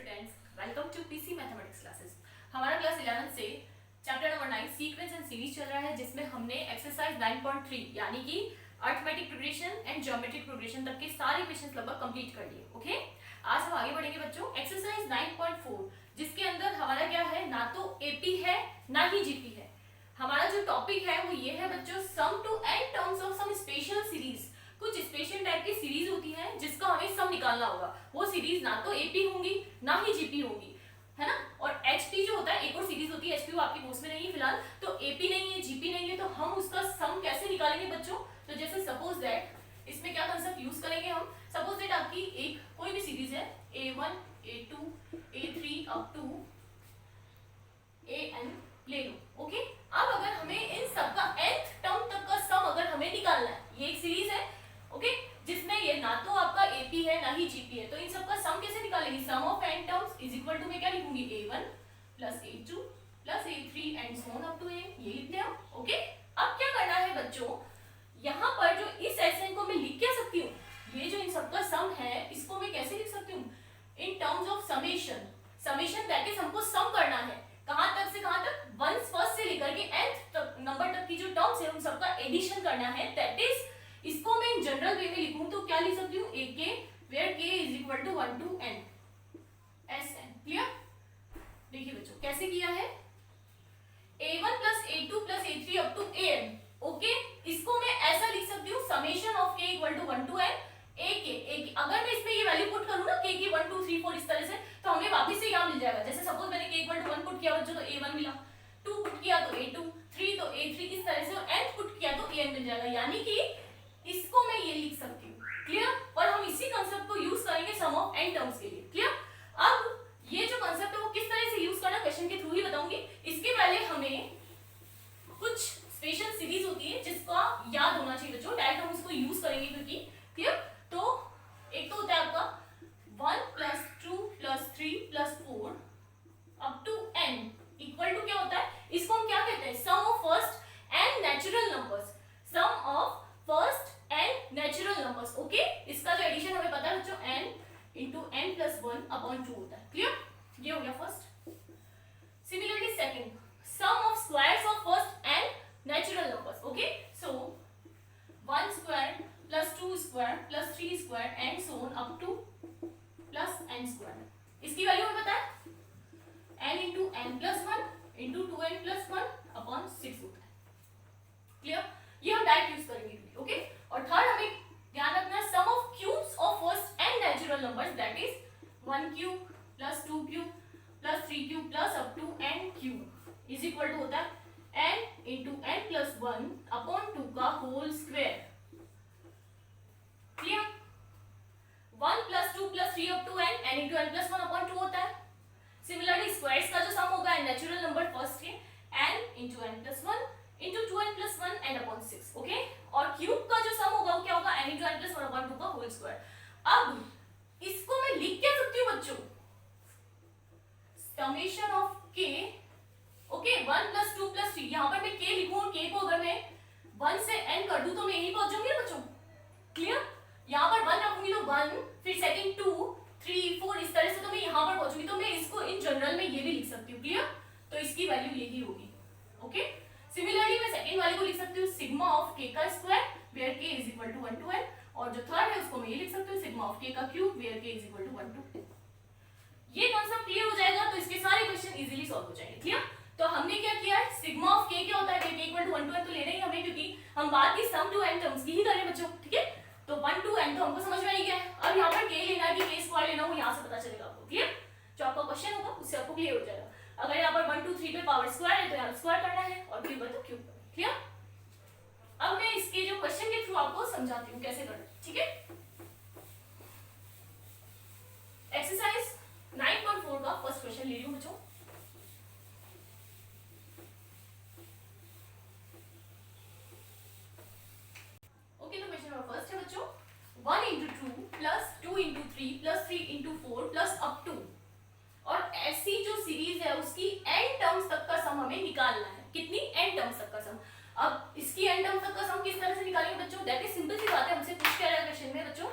Students, welcome to PC mathematics classes. हमारा class 11 से chapter number 9 sequence and series चल रहा है, जिसमें हमने एक्सरसाइज 9.3 यानी कि arithmetic progression and geometric progression तक के सारे क्वेश्चंस लगभग कंप्लीट कर लिए। ओके, आज हम आगे बढ़ेंगे बच्चों एक्सरसाइज 9.4, जिसके अंदर हमारा क्या है, ना तो एपी है ना ही जीपी है। हमारा जो टॉपिक है वो ये है बच्चों, sum to n terms of some special series. कुछ स्पेशल टाइप की सीरीज होती है जिसका हमें सम निकालना होगा। वो सीरीज ना तो एपी होंगी ना ही जीपी होंगी, है ना। और एचपी जो होता है, एक और सीरीज होती है एचपी, वो आपकी कोर्स में नहीं है फिलहाल, तो एपी नहीं है जीपी नहीं है, तो हम उसका सम कैसे निकालेंगे बच्चों। तो जैसे सपोज दैट इसमें क्या कंसेप्ट यूज करेंगे हम, सपोज दैट आपकी एक कोई भी सीरीज है a1 a2 a3 up to an ले लो। ओके, अब अगर हमें इन सबका nth टर्म तक का सम अगर हमें निकालना है, ये एक सीरीज है ओके, जिसमें ये ना तो आपका एपी है ना ही जीपी है, तो इन सबका सम कैसे निकालेंगे। Sum of n terms is equal to, मैं क्या लिखूंगी, a1 plus a2 plus a3 and so on up to a, ये लिखते हैं ओके। अब क्या करना है बच्चों, यहाँ पर जो इस एसएन को मैं लिख क्या सकती हूँ, ये जो इन सबका सम है इसको मैं कैसे लिख सकती हूँ, in terms of summation. Summation that is हमको सम करना है, कहां तक से कहां तक, वन फर्स्ट से लेकर के nth नंबर तक की जो टर्म्स है उन सबका एडिशन करना है। दैट इज, इसको मैं जनरल वे में लिखूं तो क्या लिख सकती हूँ, a k where k is equal to 1 to n sn। Clear. देखिए बच्चों कैसे किया है, a1 plus a2 plus a3 up to an। Okay, इसको मैं ऐसा लिख सकती हूँ, summation of k equal to 1 to n a k। अगर मैं इसमें ये वैल्यू पुट करूँ ना k की 1 2 3 4 इस तरह से, तो हमें वापस से यहाँ मिल जाएगा। जैसे सपोज मैंने k इक्वल टू 1 पुट किया बच्चों तो a1 मिला, 2 पुट किया तो a2, 3 तो a3, इस तरह से, और n पुट किया तो an मिल जाएगा। यानी कि इसको मैं ये लिख सकती हूँ। क्लियर। और हम इसी कंसेप्ट को यूज करेंगे सम ऑफ n टर्म्स के लिए। क्लियर। अब ये जो कंसेप्ट है वो किस तरह से यूज करना क्वेश्चन के थ्रू ही बताऊंगी। इसके पहले हमें कुछ स्पेशल सीरीज होती है जिसका याद होना चाहिए बच्चों, डायरेक्ट हम उसको यूज करेंगे क्योंकि। क्लियर। तो एक तो होता है आपका 1 plus 2 plus 3 plus 4 up to n equal to क्या होता है, इसको हम क्या कहते हैं, sum of first n natural numbers. Sum of first n natural numbers. Okay, इसका जो एडिशन हमें पता है बच्चों, n into n plus 1 upon 2 होता है। क्लियर, ये हो गया first. Similarly second, sum of squares of first n natural numbers. Okay, so 1 square plus 2 square plus 3 square and so on up to plus n square. इसकी value हमें पता है n into n plus 1 into 2n plus 1 upon 6 होता है। Clear, ये हम direct use करेंगे। Okay, और थर्ड हमें ध्यान रखना है, sum of cubes of first n natural numbers, that is 1 cube plus 2 cube plus 3 cube plus up to n cube is equal to होता है n into n plus 1 upon 2 का whole square. Clear. 1 plus 2 plus 3 up to n into n plus 1 upon 2 होता है। Similarly squares का जो sum होगा natural number first के n into n plus 1 into 2n plus 1 and upon 6। Okay, और cube का जो सम होगा वो क्या होगा, n into n plus 1 upon 2 का होल स्क्वायर। अब इसको मैं लिख क्या सकती हूँ बच्चों, summation of k। Okay, 1 plus 2 plus 3, यहाँ पर मैं k लिखूं और k को अगर मैं 1 से n कर दूं तो मैं यहीं पहुंच जाऊंगी ना बच्चों। क्लियर, यहाँ पर 1 रखूंगी तो 1, फिर सेकंड 2 3 4 इस तरह से, तो मैं यहाँ पर पहुंचूंगी, तो मैं इसको इन जनरल में ये भी लिख सकती हूँ। क्लियर, तो इसकी वैल्यू यही होगी। ओके, सिमिलरली मैं सेकंड वाले को लिख सकती हूँ सिग्मा ऑफ k का square where k is equal to 1 to n, और जो थर्ड है उसको मैं ये लिख सकती हूँ सिग्मा ऑफ k का cube where k is equal to 1 to n। ये कांसेप्ट क्लियर हो जाएगा तो इसके सारे क्वेश्चन इजीली सॉल्व हो जाएंगे। क्लियर, तो हमने क्या किया है, सिग्मा ऑफ k क्या होता है, k equal to 1 to n तो लेना ही हमें, क्योंकि हम बात की सम टू n टर्म्स की ही करें बच्चों। ठीक है, तो 1 टू n तो हमको समझ में आई गया है। अब यहाँ पर k लेना है कि k स्क्वायर लेना हो, यहाँ से पता चलेगा आपको। क्लियर, जो आपका क्वेश्चन होगा उससे आपको क्लियर हो जाएगा। अगर यहाँ पर 1 2 3 पे पावर स्क्वायर है तो यहाँ स्क्वायर करना है, और क्यूब है तो क्यूब करना है। क्लियर, अब मैं इसके जो क्वेश्चन के थ्रू आपको समझाती हूँ कैसे करना है। ठीक है, एक्सरसाइज 9.4 का फर्स्ट क्वेश्चन ले रही हूँ बच्चों। ओके, तो क्वेश्चन नंबर फर्स्ट है बच्चों, 1 into 2 plus 2 into 3 plus 3 into 4 plus up to, और ऐसी जो सीरीज है उसकी n टर्म्स तक का सम हमें निकालना है। कितनी, n टर्म्स तक का सम। अब इसकी n टर्म्स तक का सम किस तरह से निकालेंगे बच्चों, दैट इज सिंपल सी बात है, हमसे पूछ क्या रहा है क्वेश्चन में बच्चों,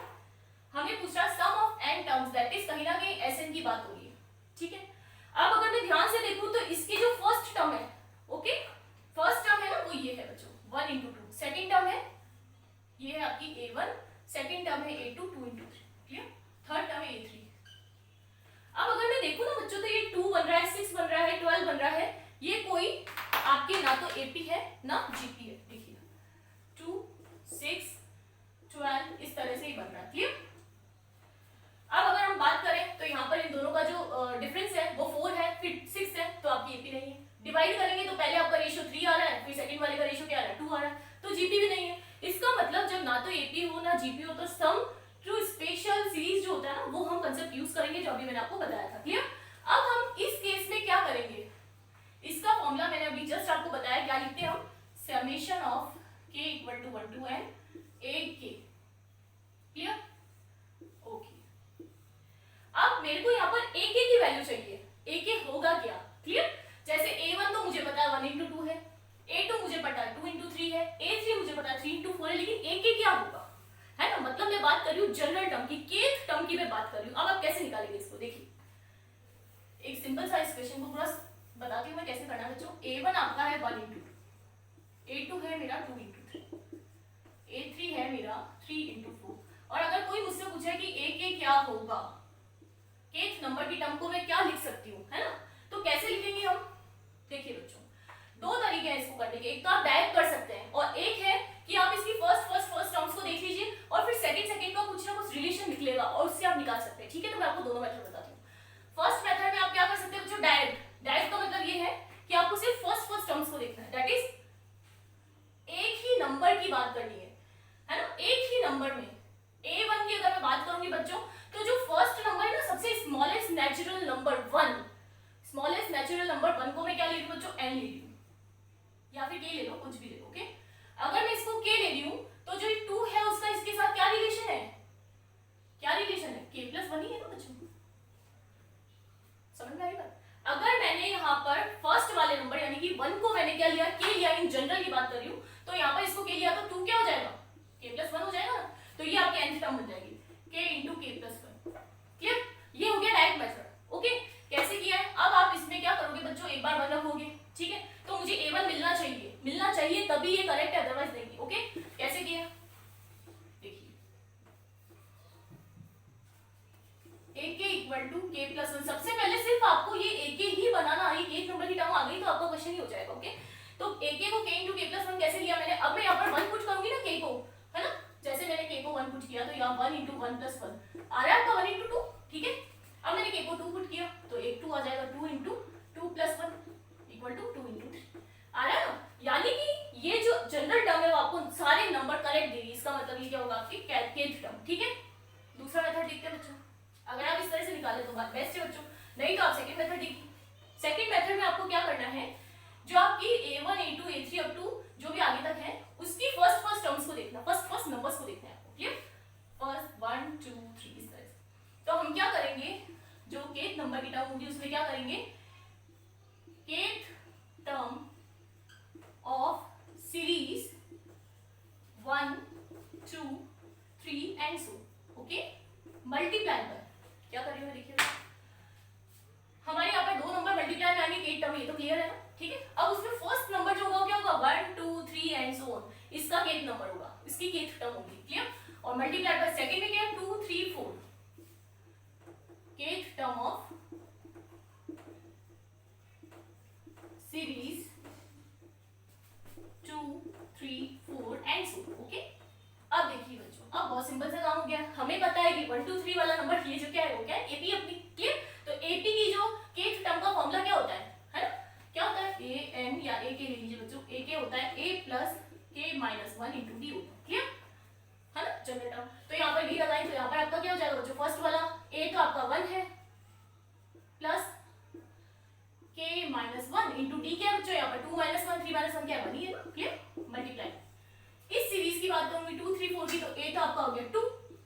हमें पूछ रहा sum of n terms, that is कहीं ना कहीं sn की बात हो रही है। ठीक है। अब अगर मैं ध्यान से देखूं तो इसकी जो फर्स्ट टर्म है, ओके, फर्स्ट टर्म है ना वो ये है बच्चों 1 into 2, सेकेंड टर्म है ये है आपकी a1, सेकेंड टर्म है a2 2 into 3, clear, third term है a3। अब अगर मैं देखूं ना बच्चों तो ये 2 बन रहा है, 6 बन रहा है, 12 बन रहा है, ये कोई आपके ना तो AP है ना GP है, देखिए 2 6 12 इस तरह से ही बन रहा है, क्लियर। अब अगर हम बात करें तो यहाँ पर इन दोनों का जो डिफरेंस है वो 4 है, फिर 6 है, तो आपकी AP नहीं है। डिवाइड करेंगे तो पहले आपका रेशियो 3 आ रहा है, फिर सेकंड वाले का रेशियो क्या आ रहा है 2 आ रहा है, तो GP भी नहीं है। इसका मतलब जब ना तो AP हो ना GP हो तो सम थ्रू स्पेशल सीरीज जो होता है ना वो हम कंसेप्ट यूज करेंगे जो अभी मैंने आपको बताया था, क्लियर। अब हम इस केस में क्या करेंगे, इसका फॉर्मूला मैंने अभी जस्ट आपको बताया, क्या लिखते हैं हम, summation of k equal to 1 to n ak, clear, okay. अब मेरे को यहाँ पर ak की वैल्यू चाहिए, ak होगा क्या, क्लियर। जैसे a1 तो मुझे पता है 1 into 2 है, a2 मुझे पता है 2 into 3 है, a3 मुझे पता है 3 into 4 है, लेकिन ak क्या होगा, है ना। मतलब मैं बात कर रही हूँ जनरल टर्म की, kth टर्म की मैं बात कर रही हूँ। अब आप कैसे निकालेंगे इसको, देखिए एक सिंपल सा इस क्वेश्चन को पूरा बताती हूँ मैं कैसे करना है बच्चों। a1 आपका है 1 into 2, a2 है मेरा 2 into 3, a3 है मेरा 3 into 4, और अगर कोई मुझसे पूछे कि ak क्या होगा, kth नंबर की टर्म को मैं क्या लिख सकती हूँ, है ना, तो कैसे लिखेंगे हम, देखिए बच्चों दो तरीके हैं इसको करने के, एक तो आप डायरेक्ट कर सकते हैं और एक है कि आप इसकी फर्स्ट टर्म्स को देख लीजिए और फिर सेकंड का कुछ ना कुछ रिलेशन निकलेगा और उससे आप निकाल सकते हैं, ठीक है। तो मैं आपको दोनों मेथड बताती हूँ। फर्स्ट मेथड में आप क्या कर सकते हैं बच्चों, डायरेक्ट का मतलब ये है कि आपको सिर्फ फर्स्ट टर्म्स को देखना है, दैट इज एक ही नंबर की बात करनी है ना, एक ही नंबर में a1 की अगर मैं बात करूंगी बच्चों तो जो फर्स्ट नंबर है ना सबसे smallest natural number 1, smallest natural number 1 को मैं क्या ले रही हूं बच्चों, n ले रही हूं या फिर k ले लो, कुछ भी ले लो, ओके। अगर मैं इसको k ले रही हूं तो जो 2 है उसका इसके साथ क्या रिलेशन है, क्या रिलेशन है, k plus 1 ही है ना बच्चों, समझ में आई बात। अगर मैंने यहाँ पर फर्स्ट वाले नंबर यानी कि 1 को मैंने क्या लिया, k लिया, इन जनरल की बात कर रही हूँ, तो यहाँ पर इसको k लिया तो 2 क्या हो जाएगा, k plus 1 हो जाएगा ना, तो ये आपकी nth टर्म बन जाएगी k into k plus 1, clear. ये हो गया डायरेक्ट मेथड, ओके। कैसे किया है, अब आप इसमें क्या करोगे बच्चों, एक बार 1 रखोगे, ठीक है, तो मुझे a1 मिलना चाहिए तभी ये करेक्ट है, अदरवाइज नहीं, ओके। कैसे किया देखिए, ak equal to k plus 1, सबसे पहले सिर्फ आपको ये ak ही बनाना है, एक नंबर की टर्म आ गई तो आपका क्वेश्चन ही हो जाएगा, ओके। तो ak को k into k plus 1 कैसे लिया मैंने, अब मैं यहाँ पर 1 पुट करूंगी ना k को, है ना, जैसे मैंने k को 1 पुट किया तो यहाँ 1 into 1 plus 1 आ रहा है आपका 1 into 2, ठीक है। अब मैंने k को 2 पुट किया तो एक 2 आ जाएगा, 2 into 2 plus 1 equal to 2 into 3 आ रहा है ना। यानी कि ये जो जनरल टर्म है वो आपको सारे नंबर करेक्ट देगी, इसका मतलब ये क्या होगा आपकी kth टर्म, ठीक है। दूसरा मेथड देखते हैं बच्चों, अगर आप इस तरह से निकाले तो बात बेस्ट है बच्चों, नहीं तो आप सेकंड मेथड देखिए। सेकंड मेथड में आपको क्या करना है, जो आपकी a1 a2 a3 up to जो भी आगे तक है उसकी फर्स्ट टर्म्स को देखना, फर्स्ट नंबर्स को देखना है आपको, क्लियर। फर्स्ट 1 2 3 इस तरह से। तो हम क्या करेंगे, जो kth नंबर की टर्म होगी उसमें क्या करेंगे, kth term of series 1 2 3 and so, okay, multiply पर क्या कर रही हूँ देखिए, हमारे यहाँ पर दो नंबर मल्टीप्लाई में आएंगे kth टर्म, ये तो क्लियर है ना, ठीक है। अब उसमें फर्स्ट नंबर जो होगा क्या होगा 1 2 3 एंड सो ऑन, इसका kth नंबर होगा, इसकी kth टर्म होगी, क्लियर। और मल्टीप्लाई पर सेकंड में क्या है 2 3 4, kth term of series 2 3 4 and so, okay. अब देखिए बच्चों, अब बहुत सिंपल सा काम हो गया, हमें पता है कि 1 2 3 वाला नंबर ये जो क्या है वो क्या है AP अपनी, क्लियर। तो AP की जो kth टर्म का फॉर्मूला क्या होता है ना, क्या होता है an या ak ले लीजिए बच्चों, ak होता है a plus k minus 1 into d होता है, क्लियर है ना, जनरल टर्म। तो यहाँ पर d लगाएं तो यहाँ पर आपका क्या हो जाएगा बच्चों, फर्स्ट वाला a तो आपका 1 है plus k minus 1 into d क्या है बच्चों, यहाँ पर 2 minus 1 3 minus 1 क्या है 1 ही है, क्लियर, मल्टीप्लाई। इस सीरीज की बात करूंगी 2 3 4 की, तो a तो आपका हो गया 2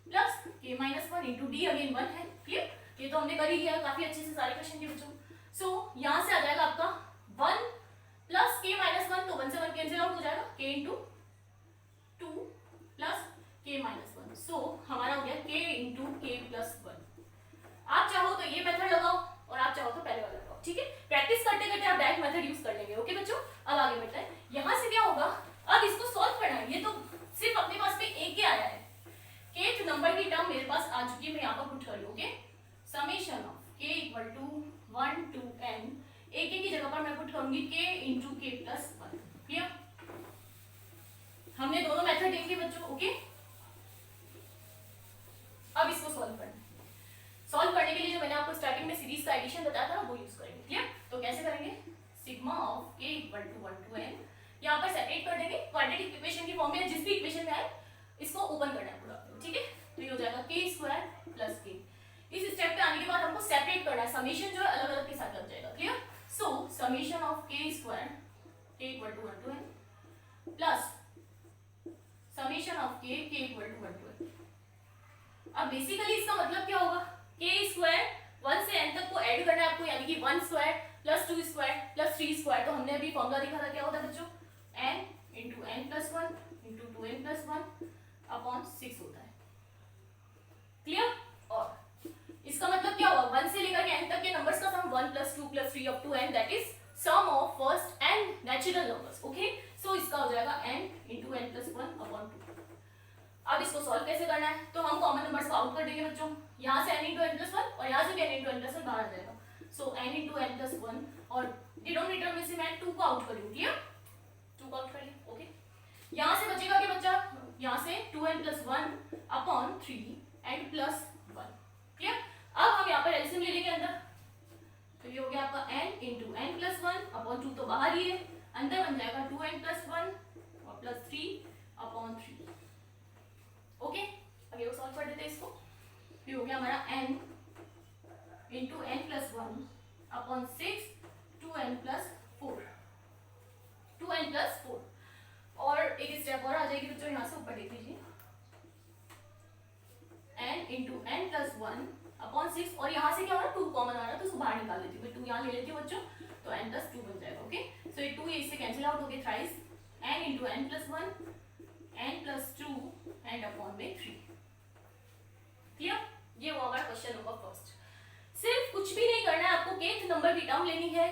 plus k minus 1 into d again 1 है, क्लियर। ये तो हमने कर ही लिया काफी अच्छे से सारे क्वेश्चन के बच्चों। सो यहाँ से आ जाएगा आपका 1 प्लस k minus 1, तो 1 से 1 कैंसिल आउट हो जाएगा, k into 2 plus k minus 1, सो हमारा हो गया k into k plus 1। आप चाहो तो ये मेथड लगाओ और आप चाहो करूंगी k इंटू के प्लस 1। क्लियर? हमने दोनों मेथड देखे बच्चों। ओके, अब इसको सॉल्व करना है। सॉल्व करने के लिए जो मैंने आपको स्टार्टिंग में सीरीज का एडिशन बताया था ना वो यूज करेंगे। क्लियर? तो कैसे करेंगे? Sigma of k equal to 1 to n, यहाँ पर सेपरेट कर देंगे क्वाड्रेटिक इक्वेशन की फॉर्म में, जिस भी इक्वेशन में आए इसको ओपन करना है पूरा। ठीक है, तो ये हो जाएगा k स्क्वायर प्लस k। इस स्टेप पे आने के बाद हमको सेपरेट करना है, समेशन जो है अलग अलग के साथ लग जाएगा। क्लियर? So summation of k square k equal to 1 to n plus summation of k equal to 1 to n। अब बेसिकली इसका मतलब क्या होगा? k स्क्वायर 1 से n तक को ऐड करना है आपको, यानी कि 1 square plus 2 square plus 3 square. तो हमने अभी फॉर्मूला देखा था, क्या होता है बच्चों? n into n plus 1 into 2n plus 1 upon 6 होता है। क्लियर? और इसका मतलब क्या होगा? 1 से लेकर के n तक के नंबर्स का sum 1 plus 2 plus 3 up to n, that is sum of first n natural numbers. Okay, so इसका हो जाएगा n into n plus 1 upon 2। अब इसको सॉल्व कैसे करना है? तो हम कॉमन नंबर्स को आउट कर देंगे बच्चों। यहाँ से n इंटू n प्लस 1 और यहाँ से भी n इंटू n प्लस 1 बाहर आ जाएगा। सो n इंटू n प्लस 1 और डिनोमिनेटर में से मैं 2 को आउट करूँ। क्लियर? 2 को आउट कर लिया। ओके, यहाँ से बचेगा क्या बच्चा? यहाँ से 2n plus 1 upon 3 n plus 1। Clear? अब हम यहाँ पर एलसीएम ले लेंगे अंदर, तो ये हो गया आपका n into n plus 1 upon 2 तो बाहर ही है, अंदर बन जाएगा 2n प्लस 1 और प्लस 3 अपॉन 3। ओके, अब ये सॉल्व कर देते हैं इसको। ये हो गया हमारा n into n plus 1 upon 6 2n plus 4 2n plus 4। और एक स्टेप और आ जाएगी बच्चों, यहाँ से ऊपर देख लीजिए, n into n plus 1 upon 6 और यहाँ से क्या हो रहा है? 2 कॉमन आ रहा है तो उसको बाहर निकाल लेती हूँ। 2 यहाँ ले लेती हूँ बच्चों, तो n प्लस 2 बन जाएगा। ओके, सो ये 2 इससे कैंसिल आउट हो गया, thrice n into n plus 1 n plus 2 and upon में 3। क्लियर? ये हुआ हमारा क्वेश्चन नंबर फर्स्ट। सिर्फ कुछ भी नहीं करना है आपको, kth नंबर की टर्म लेनी है,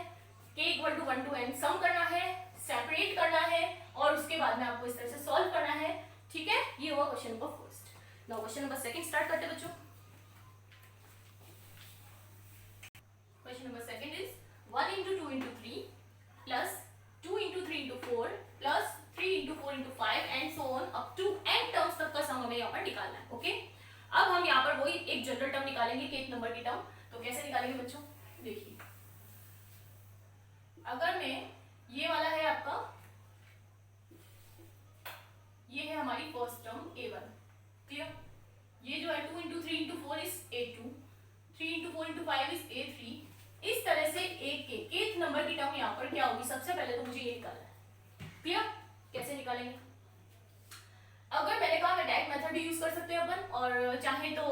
k equal to 1 to n sum करना है, सेपरेट करना है और उसके बाद में आपको इस तरह से सॉल्व करना है। ठीक है, ये हुआ question number first. Now question number second start करते हैं बच्चों। Question number second is 1 into 2 into 3 plus 2 into 3 into 4 plus 3 into 4 into 5 and so on up to n terms तक का सम हमें यहाँ पर निकालना है। ओके, अब हम यहाँ पर वही एक जनरल टर्म निकालेंगे, kth नंबर की टर्म। तो कैसे निकालेंगे बच्चों? देखिए, अगर मैं ये वाला है आपका, ये है हमारी फर्स्ट टर्म a1। क्लियर? ये जो है 2 into 3 into 4 is a2, 3 into 4 into 5 is a3। इस तरह से एक के kth नंबर की टर्म यहाँ पर क्या होगी? सबसे पहले तो मुझे ये निकालना है। क्लियर? कैसे निकालेंगे? अगर मैंने कहा मैं डायरेक्ट मेथड भी यूज कर सकते हैं अपन, और चाहे तो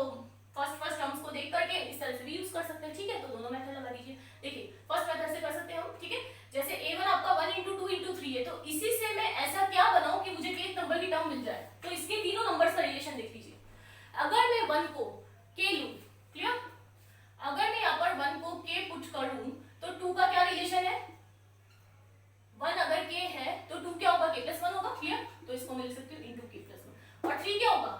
फर्स्ट टर्म्स को देख करके इस तरह से भी यूज कर सकते हैं। ठीक है, तो दोनों मेथड लगा दीजिए। देखिए, फर्स्ट मेथड से कर सकते हैं हम। ठीक है, जैसे a1 आपका 1 into 2 into 3 है, तो इसी से मैं ऐसा क्या बनाऊं कि मुझे kth नंबर की टर्म मिल जाए। तो इसके तीनों नंबर्स का रिलेशन देख लीजिए। अगर मैं 1 को k लूं, क्लियर? अगर मैं यहाँ पर 1 को k पुट करूं तो 2 का क्या रिलेशन है? 1 अगर k है तो 2 क्या होगा? k प्लस 1 होगा। क्लियर? तो इसको मैं लिख सकती हूँ इंटू k प्लस 1। और 3 क्या होगा?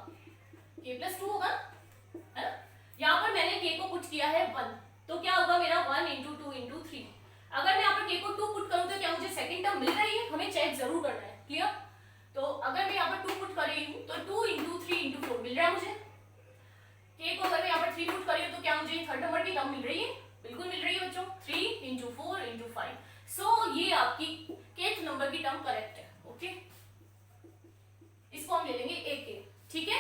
k प्लस 2 होगा, है ना? यहाँ पर मैंने k को पुट किया है 1, तो क्या होगा मेरा 1 इंटू 2 इंटू 3। अगर मैं यहाँ पर k को 2 पुट करूँ तो क्या मुझे सेकंड टर्म मिल रही है? हमें चेक जरूर करना है। क्लियर? तो अगर मैं यहाँ पर 2 पुट कर रही हूँ तो 2 इंटू 3 इंटू 4 मिल रहा है मुझे। k को अगर मैं यहाँ पर 3 पुट कर रही हूँ तो क्या मुझे थर्ड नंबर की टर्म मिल रही है? बिल्कुल मिल रही है बच्चों, 3 इंटू 4 इंटू 5। सो ये आपकी kth नंबर की टर्म करेक्ट है। ओके, इसको हम ले लेंगे a k। ठीक है,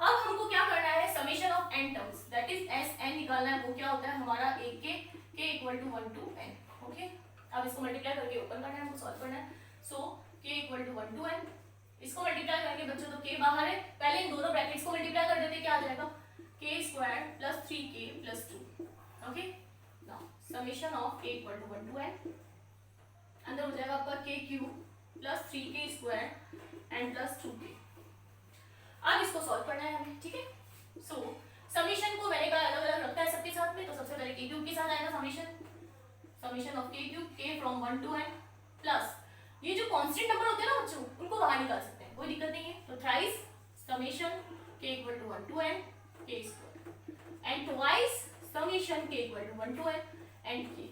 अब हमको क्या करना है? Summation of n terms, that is S N निकालना है। वो क्या होता है हमारा a k, k equal to 1 to n। Okay, अब इसको मल्टीप्लाई करके ओपन करना है, हमको सॉल्व करना है। So k equal to 1 to n, इसको मल्टीप्लाई करेंगे बच्चों तो k बाहर है, पहले इन दोनों ब्रैकेट्स को मल्टीप्लाई कर देते, क्या आ जाएगा? k square plus 3k plus 2। Okay, now summation of k equal to 1 to n, अंदर हो जाएगा आपका k cube plus 3k square and plus 2k। अब इसको सॉल्व करना है हमें। ठीक है, सो समेशन को मैंने कहा अलग अलग रखता है सबके साथ में, तो सबसे पहले k क्यूब के साथ आएगा summation of k cube, k from 1 to n plus ये जो कांस्टेंट नंबर होते हैं ना बच्चों, उनको बाहर निकाल सकते हैं, कोई दिक्कत नहीं है। तो thrice summation k equal to 1 to n k square and twice summation k equal to 1 to n and k।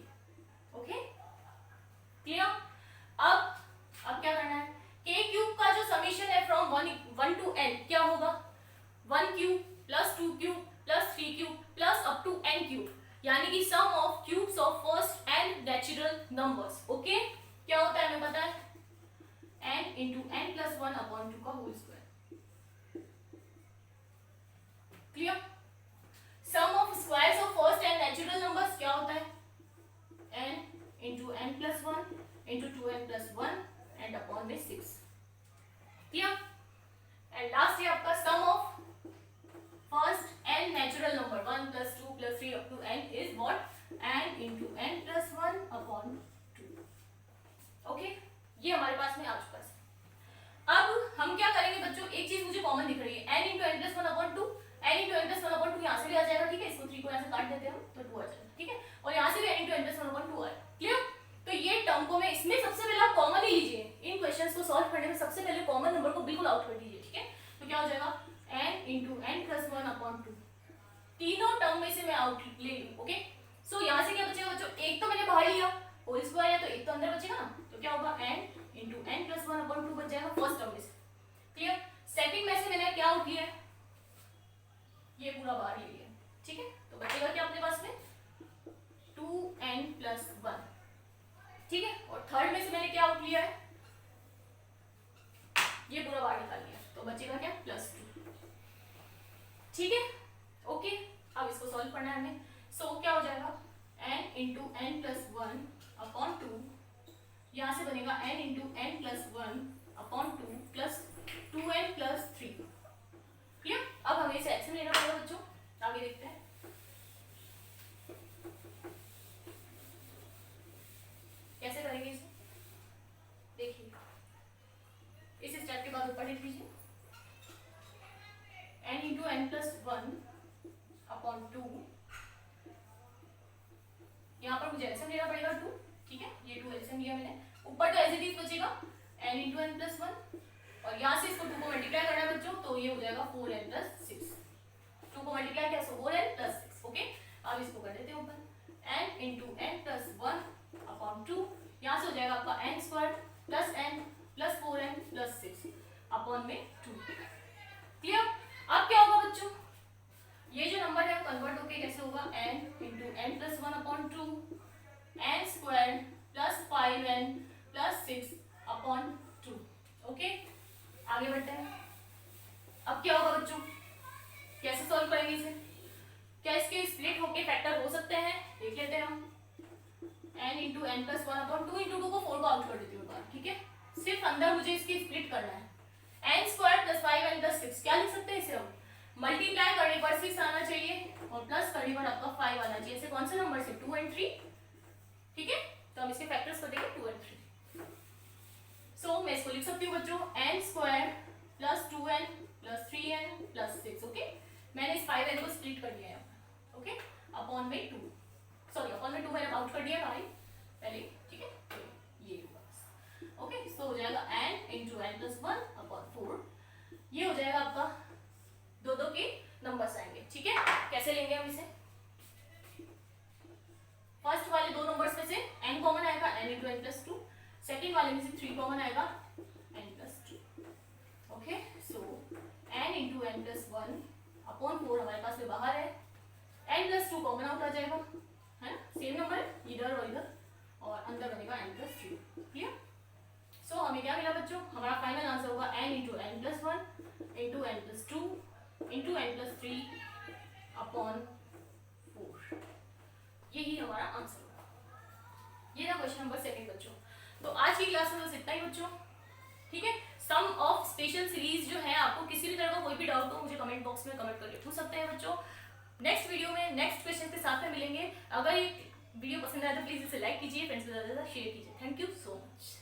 Okay, clear? अब क्या करना है, k क्यूब का जो समीशन है फ्रॉम 1 टू n क्या होगा, 1 cube plus 2 cube plus 3 cube plus up to n cube, यानी कि sum of cubes of first n natural numbers. Okay, क्या होता है हमें पता है, n into n plus 1 upon 2 का whole square. Clear? Sum of squares of first n natural numbers क्या होता है, n into n plus 1 into 2n plus 1 and upon में 6। क्लियर? एंड लास्ट है आपका sum of first n natural number 1 plus 2 plus 3 up to n is what, n into n plus 1 upon 2। Okay, ये हमारे पास में आ चुका है। अब हम क्या करेंगे बच्चों, एक चीज मुझे कॉमन दिख रही है, n into n plus 1 upon 2, n into n plus 1 upon 2 यहाँ से भी आ जाएगा, ठीक है, इसको 3 को यहाँ से काट देते हैं हम तो 2 आ जाएगा, ठीक है, और यहाँ से भी n into n plus 1 upon 2 आए। क्लियर? तो ये टर्म को मैं इसमें सबसे पहले आप कॉमन ही लीजिए, इन क्वेश्चंस को सॉल्व करने में सबसे पहले कॉमन नंबर को बिल्कुल आउट कर दीजिए, ठीक है। तो क्या हो जाएगा, n into n plus 1 upon 2, तीनों टर्म में से मैं आउट ले लूं। ओके, सो यहाँ से क्या बचेगा बच्चों, एक तो मैंने बाहर लिया होल स्क्वायर है तो एक तो अंदर बचेगा ना, तो क्या होगा n into n plus 1 upon 2 बच जाएगा फर्स्ट टर्म में से। क्लियर? सेकंड में से मैंने क्या आउट लिया है, ये पूरा बाहर ले लिया, ठीक है, तो बचेगा क्या अपने पास में 2n प्लस 1, ठीक है, और थर्ड में से मैंने क्या आउट लिया है, ये पूरा बाहर निकाल लिया, तो बचेगा क्या प्लस 2। ठीक है, ओके, अब इसको सॉल्व करना है हमें। सो क्या हो जाएगा n into n plus 1 upon 2, यहाँ से बनेगा n into n plus 1 upon 2 plus 2n plus 3। Clear? अब हमें इसे एक्शन लेना पड़ेगा बच्चों, आगे देखते हैं कैसे करेंगे इसे। देखिए इस स्टेप के बाद ऊपर लिख लीजिए n into n plus 1 upon 2, यहाँ पर मुझे एलसीएम लेना पड़ेगा 2, ठीक है, ये 2 एलसीएम लिया मैंने, ऊपर तो एज इट इज बचेगा n इंटू n प्लस 1, और यहाँ से इसको 2 को मल्टीप्लाई करना है बच्चों, तो ये हो जाएगा 4n प्लस 6, 2 को मल्टीप्लाई किया सो 4n प्लस 6। ओके, अब इसको कर देते हैं ऊपर n into n plus 1 upon 2, यहाँ से हो जाएगा आपका n square plus n plus 4n plus 6 upon में 2। क्लियर? अब क्या होगा बच्चों, ये जो नंबर है कन्वर्ट होके कैसे होगा, n into n plus 1 upon 2 n square plus 5n plus 6 upon 2। Okay, आगे बढ़ते हैं। अब क्या होगा बच्चों, कैसे सॉल्व करेंगे इसे, क्या इसके स्प्लिट होके फैक्टर हो सकते हैं, देख लेते हैं हम। n into n plus 1 upon 2 into 2 को 4 को आउट कर देती हूँ बाहर, ठीक है, सिर्फ अंदर मुझे इसकी स्प्लिट करना है। n square plus 5n plus 6, क्या लिख सकते हैं इसे हम, मल्टीप्लाई करने पर 6 आना चाहिए और प्लस करने पर आपका 5 आना चाहिए, ऐसे कौन से नंबर से 2 and 3, ठीक है, तो हम इसके फैक्टर्स कर देंगे 2 and 3। सो मैं इसको लिख सकती हूँ बच्चों n square plus 2n plus 3n plus 6। Okay, मैंने इस 5n को स्प्लिट कर दिया है, ओके, अपॉन में 2, सॉरी अपॉन में 2 मैंने आउट कर दिया भाई पहले, ठीक है, तो ये होगा। ओके, सो हो जाएगा n into n plus 1 upon 4, ये हो जाएगा आपका दो दो के नंबर्स आएंगे, ठीक है। कैसे लेंगे हम इसे, फर्स्ट वाले दो नंबर्स में से n कॉमन आएगा, n into n plus 2, second वाले में से 3 कॉमन आएगा, n प्लस 2। ओके, सो n into n plus 1 upon 4 हमारे पास में बाहर है, n प्लस 2 कॉमन आउट आ जाएगा, है ना, सेम नंबर है इधर और इधर, और अंदर बनेगा n प्लस 3। क्लियर? सो हमें क्या मिला बच्चों, हमारा फाइनल आंसर होगा n into n plus 1 into n plus 2 into n plus 3 upon 4, यही हमारा आंसर होगा। ये था क्वेश्चन नंबर 2 बच्चों। तो आज की क्लास में बस इतना ही बच्चों, ठीक है। सम ऑफ स्पेशल सीरीज जो है, आपको किसी भी तरह का कोई भी डाउट हो मुझे कमेंट बॉक्स में कमेंट करके पूछ सकते हैं बच्चों। नेक्स्ट वीडियो में नेक्स्ट क्वेश्चन के साथ में मिलेंगे। अगर ये वीडियो पसंद आए तो प्लीज इसे लाइक कीजिए, फ्रेंड्स के साथ शेयर कीजिए। Thank you so much.